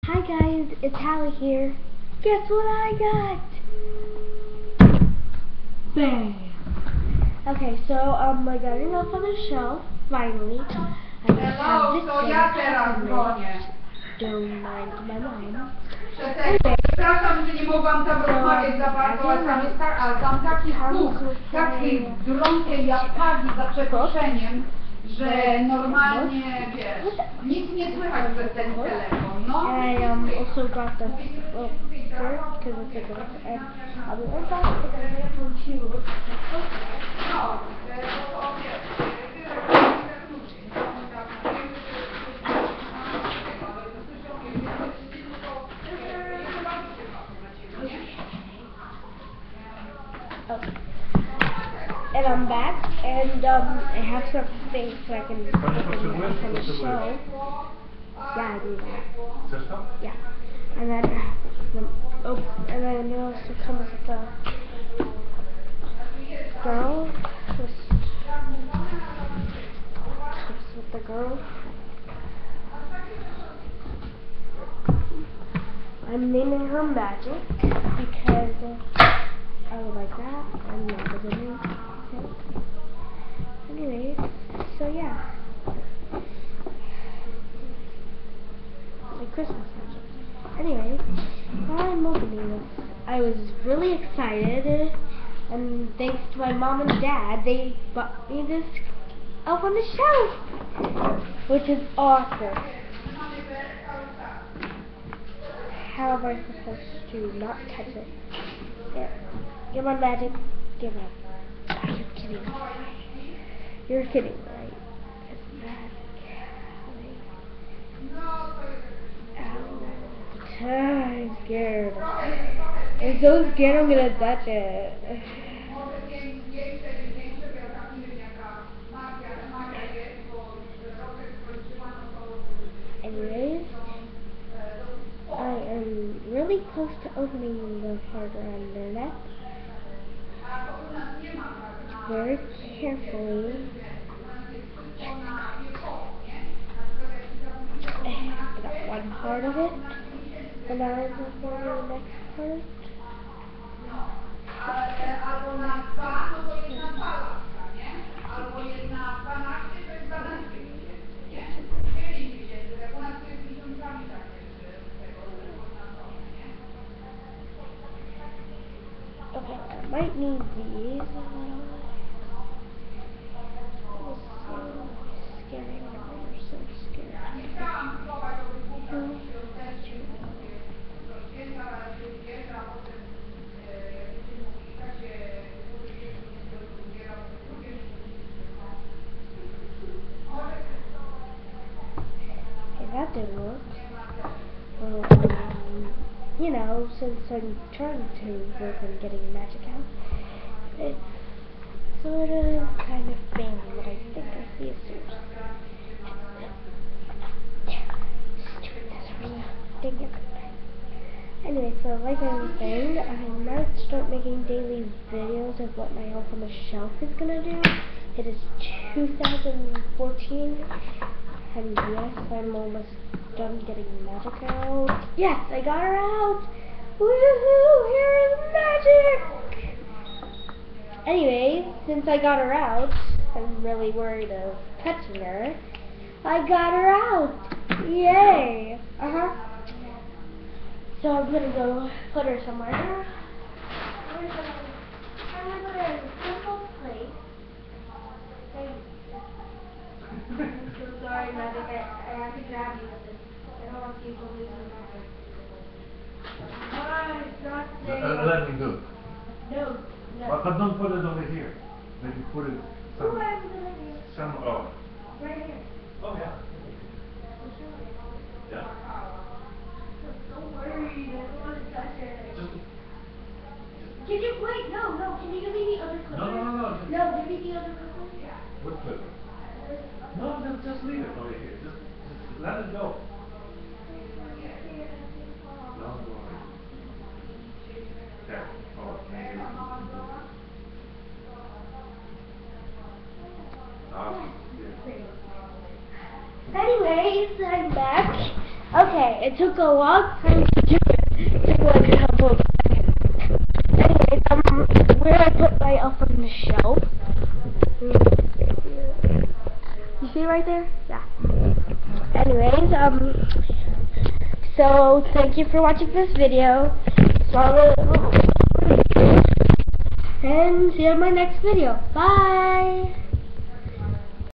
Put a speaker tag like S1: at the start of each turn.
S1: Hi guys, it's Hallie here. Guess what I got? Bang! Okay, so I got it off on the shelf, finally. I just have this thing. Don't mind my mom.
S2: Przepraszam, że nie mogłam tam rozmawiać za bardzo, ale tam taki huk, takiej drącej jabłki za przeproszeniem, że normalnie, wiesz, nic nie słychać przez ten telefon, no.
S1: And I also got the first, because it's a girl, and I'll be right back because I have one too.
S2: No,
S1: Okay. And I'm back, and I have some things so I can open from the shelf. Yeah, I do that. Yeah. And then and then it also comes with a girl. Comes with the girl. I'm naming her Magic because I would like that. I'm not a good name. Anyways, so yeah. Like Christmas magic. Anyway, while I'm opening this, I was really excited, and thanks to my mom and dad, they bought me this Elf on the Shelf, which is awesome. How am I supposed to not touch it? There. Give on Magic. Give up. Oh, you're kidding. You're kidding, right? It's Magic. Ow. I'm scared. I'm so scared I'm gonna touch it. Anyways, I am really close to opening the part around their neck. Very carefully. I got one part of it, and now I'm going to do the next part. Okay, I might need these. It was so scary when we were so scared. Okay, that didn't work. You know, since I'm trying to work on getting a magic out, it's sort of kind of failing, but I think I see a source. Dang it. Anyway, so like I was saying, I might start making daily videos of what my Elf on the Shelf is gonna do. It is 2014, and yes, I'm almost done getting magic out. Yes, I got her out! Woohoo! Here is magic! Anyway, since I got her out, I'm really worried of touching her. I got her out! Yay! So I'm gonna go put her somewhere. I'm gonna put her in a simple place. I'm so sorry, Magic. I have to grab you with this. I don't want you to lose your magic.
S3: Let me do.
S1: No.
S3: But don't put it over here. Maybe put it
S1: Oh, right here.
S3: Oh yeah. Yeah.
S1: Don't worry, I don't want to touch it.
S3: Just
S1: Can you wait? No. Can you give me the other clip?
S3: No.
S1: No, give me the other clip. Yeah.
S3: What clip? No, just leave it over here. Just let it go. Don't worry. There. Oh, maybe.
S1: Anyways, I'm back. Okay, it took a long time to do it. It took like a couple of seconds. Anyways, where I put my elf on the shelf. You see right there? Yeah. Anyways, so thank you for watching this video. And see you in my next video. Bye!